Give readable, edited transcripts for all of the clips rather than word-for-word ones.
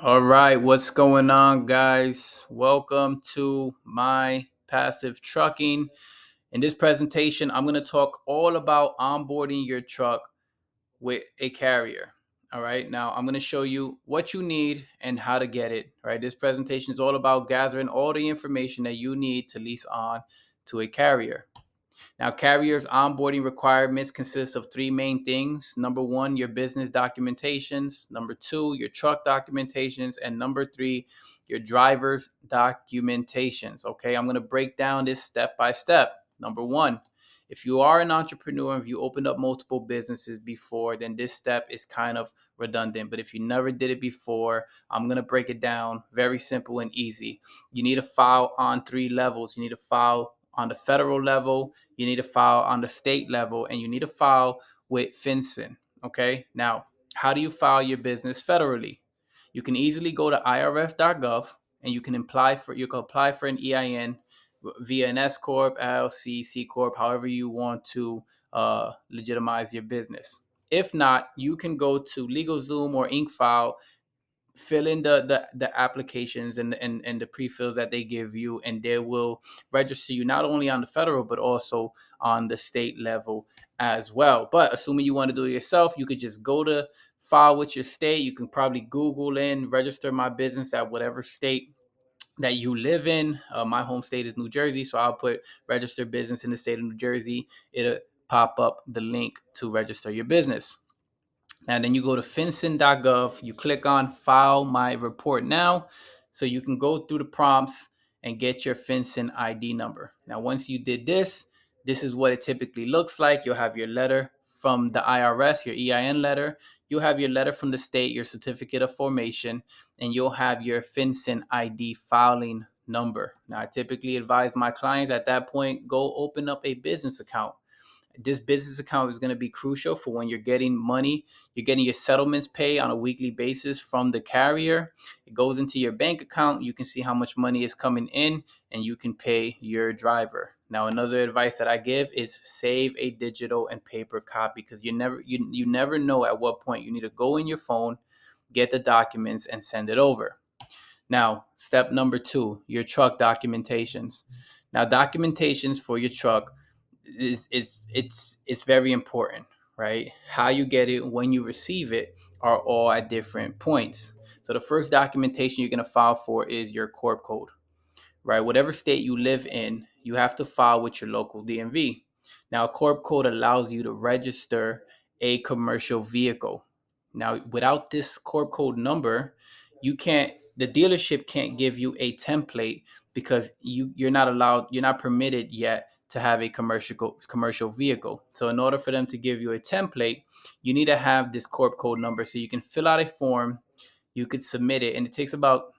All right, what's going on, guys? Welcome to my passive trucking. In this presentation, I'm going to talk all about onboarding your truck with a carrier. All right, now I'm going to show you what you need and how to get it. All right, this presentation is all about gathering all the information that you need to lease on to a carrier. Now, carriers' onboarding requirements consist of three main things. Number one, your business documentations. Number two, your truck documentations. And number three, your driver's documentations. Okay, I'm going to break down this step by step. Number one, if you are an entrepreneur, if you opened up multiple businesses before, then this step is kind of redundant. But if you never did it before, I'm going to break it down very simple and easy. You need to file on three levels. You need to file on the federal level, you need to file on the state level, and you need to file with FinCEN. Okay. Now, how do you file your business federally? You can easily go to irs.gov and you can apply for an EIN via an S corp, LLC, C corp, however you want to legitimize your business. If not, you can go to LegalZoom or InkFile, fill in the applications and the pre-fills that they give you, and they will register you not only on the federal but also on the state level as well. But assuming you want to do it yourself, you could just go to file with your state. You can probably Google in register my business at whatever state that you live in. My home state is New Jersey, so I'll put register business in the state of New Jersey. It'll pop up the link to register your business. And then you go to fincen.gov, you click on file my report now. So you can go through the prompts and get your FinCEN ID number. Now, once you did this, this is what it typically looks like. You'll have your letter from the IRS, your EIN letter. You'll have your letter from the state, your certificate of formation, and you'll have your FinCEN ID filing number. Now, I typically advise my clients at that point, go open up a business account. This business account is going to be crucial for when you're getting money. You're getting your settlements pay on a weekly basis from the carrier. It goes into your bank account. You can see how much money is coming in and you can pay your driver. Now, another advice that I give is save a digital and paper copy, because you never know at what point you need to go in your phone, get the documents, and send it over. Now, step number two, your truck documentations. Now, documentations for your truck it's very important, right? How you get it, when you receive it, are all at different points. So the first documentation you're going to file for is your corp code, right? Whatever state you live in, you have to file with your local DMV. Now, corp code allows you to register a commercial vehicle. Now, without this corp code number, the dealership can't give you a template, because you're not allowed, you're not permitted yet to have a commercial vehicle. So in order for them to give you a template, you need to have this corp code number. So you can fill out a form, you could submit it, and it takes about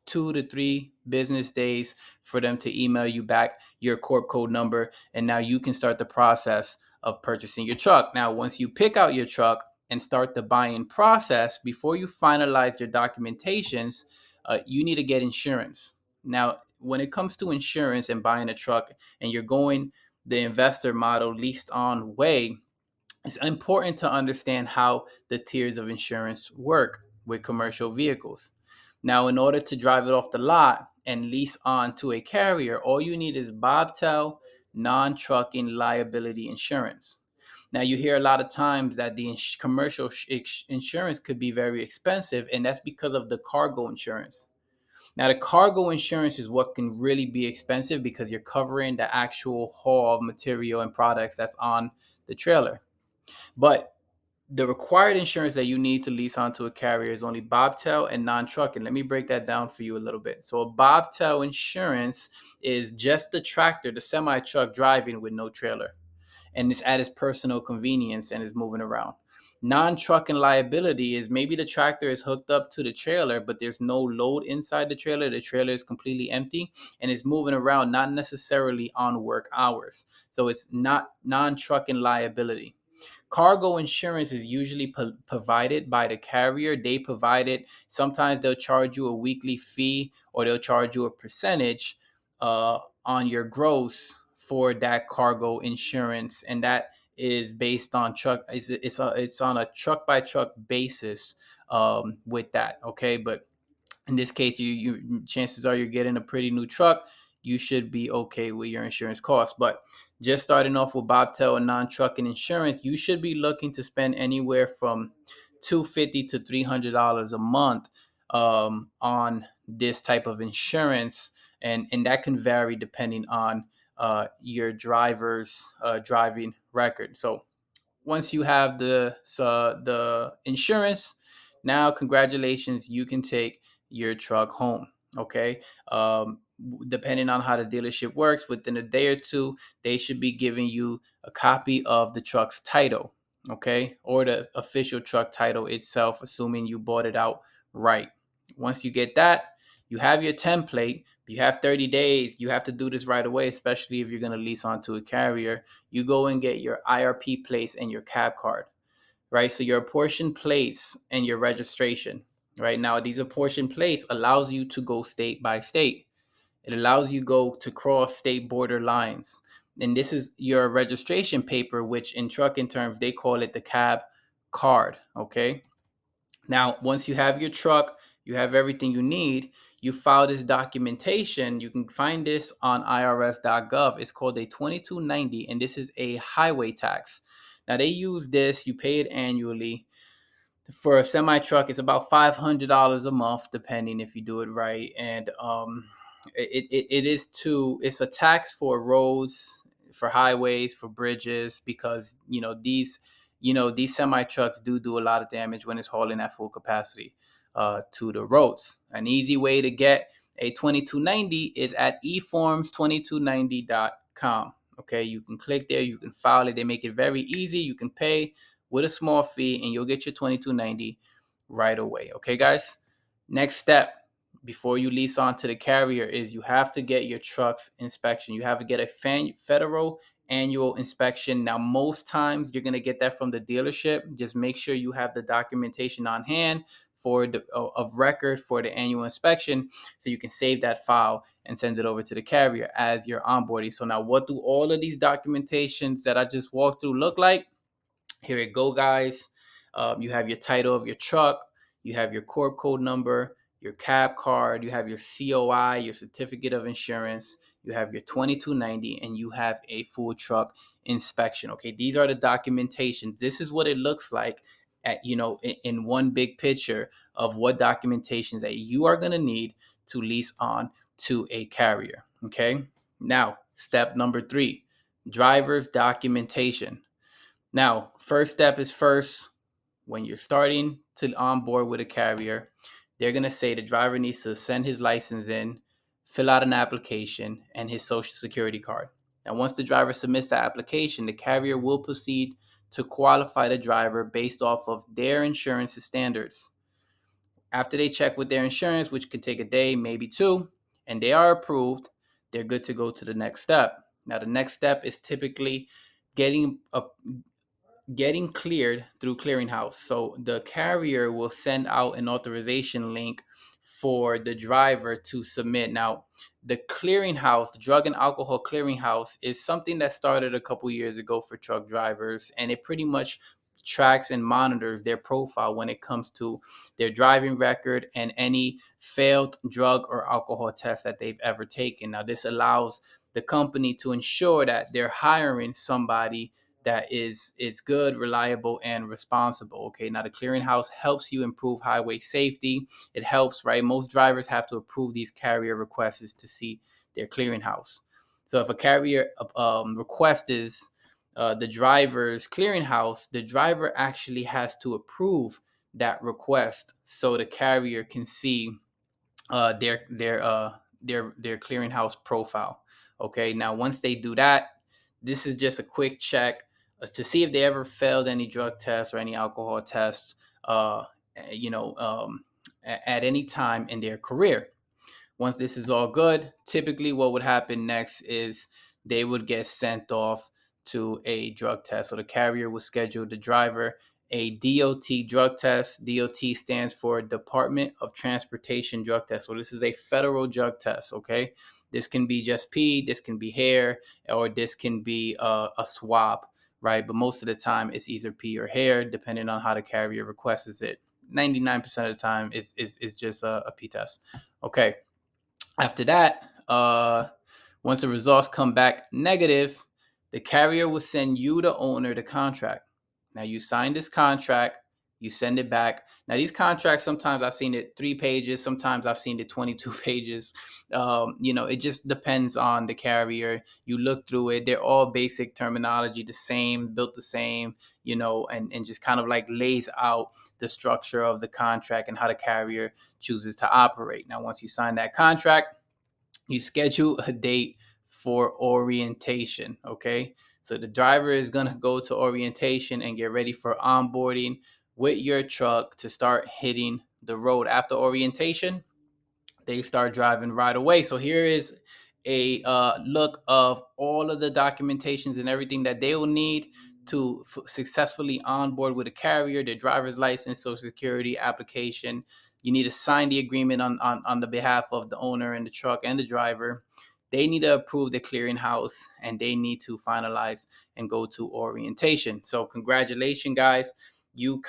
2 to 3 business days for them to email you back your corp code number, and now you can start the process of purchasing your truck. Now, once you pick out your truck and start the buying process, before you finalize your documentations, you need to get insurance. Now, when it comes to insurance and buying a truck, and you're going the investor model, leased on way, it's important to understand how the tiers of insurance work with commercial vehicles. Now, in order to drive it off the lot and lease on to a carrier, all you need is bobtail non-trucking liability insurance. Now, you hear a lot of times that the commercial insurance could be very expensive, and that's because of the cargo insurance. Now, the cargo insurance is what can really be expensive, because you're covering the actual haul of material and products that's on the trailer. But the required insurance that you need to lease onto a carrier is only bobtail and non-trucking. Let me break that down for you a little bit. So a bobtail insurance is just the tractor, the semi-truck driving with no trailer, and it's at its personal convenience and is moving around. Non-trucking liability is maybe the tractor is hooked up to the trailer, but there's no load inside the trailer. The trailer is completely empty and it's moving around, not necessarily on work hours. So it's not non-trucking liability. Cargo insurance is usually provided by the carrier. They provide it. Sometimes they'll charge you a weekly fee, or they'll charge you a percentage on your gross for that cargo insurance, and that is based on truck. It's on a truck by truck basis with that. Okay, but in this case, you chances are you're getting a pretty new truck. You should be okay with your insurance costs. But just starting off with bobtail and non-trucking insurance, you should be looking to spend anywhere from $250 to $300 a month on this type of insurance, and that can vary depending on your driver's driving record. So once you have the insurance, now congratulations, you can take your truck home. Okay. Depending on how the dealership works, within a day or two, they should be giving you a copy of the truck's title. Okay, or the official truck title itself, assuming you bought it out right. Once you get that, you have your template. You have 30 days. You have to do this right away, especially if you're going to lease onto a carrier. You go and get your IRP plates and your cab card, right? So your apportion plates and your registration, right? Now, these apportion plates allows you to go state by state. It allows you go to cross state border lines. And this is your registration paper, which in trucking terms, they call it the cab card, okay? Now, once you have your truck, you have everything you need, you file this documentation. You can find this on irs.gov. It's called a 2290, and this is a highway tax. Now, they use this, you pay it annually. For a semi truck, it's about $500 a month, depending if you do it right. And it is it's a tax for roads, for highways, for bridges, because these semi trucks do a lot of damage when it's hauling at full capacity to the roads. An easy way to get a 2290 is at eforms2290.com. Okay, you can click there, you can file it. They make it very easy. You can pay with a small fee, and you'll get your 2290 right away. Okay, guys. Next step before you lease on to the carrier is you have to get your truck's inspection. You have to get a federal annual inspection. Now, most times you're going to get that from the dealership. Just make sure you have the documentation on hand for the of record for the annual inspection, so you can save that file and send it over to the carrier as you're onboarding. So now, what do all of these documentations that I just walked through look like? Here it go, guys. You have your title of your truck, you have your corp code number, your cab card, you have your COI, your certificate of insurance, you have your 2290, and you have a full truck inspection. Okay, these are the documentations. This is what it looks like in one big picture of what documentations that you are going to need to lease on to a carrier. Okay, now step number 3, driver's documentation. Now, first step is first. When you're starting to onboard with a carrier, they're going to say the driver needs to send his license in, fill out an application, and his social security card. Now, once the driver submits the application, the carrier will proceed to qualify the driver based off of their insurance standards. After they check with their insurance, which could take a day, maybe two, and they are approved, they're good to go to the next step. Now, the next step is typically getting a getting cleared through clearinghouse. So the carrier will send out an authorization link for the driver to submit. Now, the clearinghouse, the drug and alcohol clearinghouse, is something that started a couple years ago for truck drivers, and it pretty much tracks and monitors their profile when it comes to their driving record and any failed drug or alcohol test that they've ever taken. Now, this allows the company to ensure that they're hiring somebody that is good, reliable, and responsible. Okay, now the clearinghouse helps you improve highway safety. It helps, right? Most drivers have to approve these carrier requests to see their clearinghouse. So if a carrier request is the driver's clearinghouse, the driver actually has to approve that request so the carrier can see their clearinghouse profile. Okay, now once they do that, this is just a quick check to see if they ever failed any drug tests or any alcohol tests, you know, um, at any time in their career. Once this is all good, typically what would happen next is they would get sent off to a drug test. So the carrier would schedule the driver a DOT drug test. DOT stands for Department of Transportation drug test. So this is a federal drug test, okay? This can be just pee, this can be hair, or this can be a swab, right? But most of the time it's either pee or hair, depending on how the carrier requests it. 99% of the time is just a P test. Okay. After that, once the results come back negative, the carrier will send you, the owner, the contract. Now you sign this contract, you send it back. Now these contracts, sometimes I've seen it 3 pages, sometimes I've seen it 22 pages. It just depends on the carrier. You look through it; they're all basic terminology, the same, built the same, and just kind of like lays out the structure of the contract and how the carrier chooses to operate. Now, once you sign that contract, you schedule a date for orientation. Okay. So the driver is going to go to orientation and get ready for onboarding with your truck to start hitting the road. After orientation, they start driving right away. So here is a look of all of the documentations and everything that they will need to successfully onboard with a carrier: their driver's license, social security, application. You need to sign the agreement on the behalf of the owner and the truck and the driver. They need to approve the clearinghouse, and they need to finalize and go to orientation. So congratulations, guys. You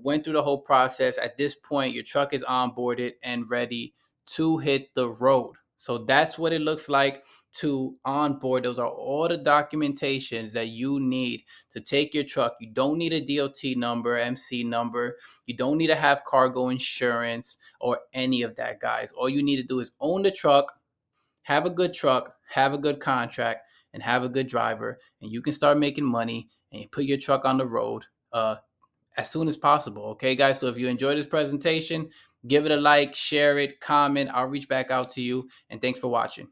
went through the whole process. At this point, your truck is onboarded and ready to hit the road. So that's what it looks like to onboard. Those are all the documentations that you need to take your truck. You don't need a DOT number, MC number. You don't need to have cargo insurance or any of that, guys. All you need to do is own the truck, have a good contract, and have a good driver, and you can start making money and put your truck on the road as soon as possible. Okay, guys. So if you enjoyed this presentation, give it a like, share it, comment. I'll reach back out to you. And thanks for watching.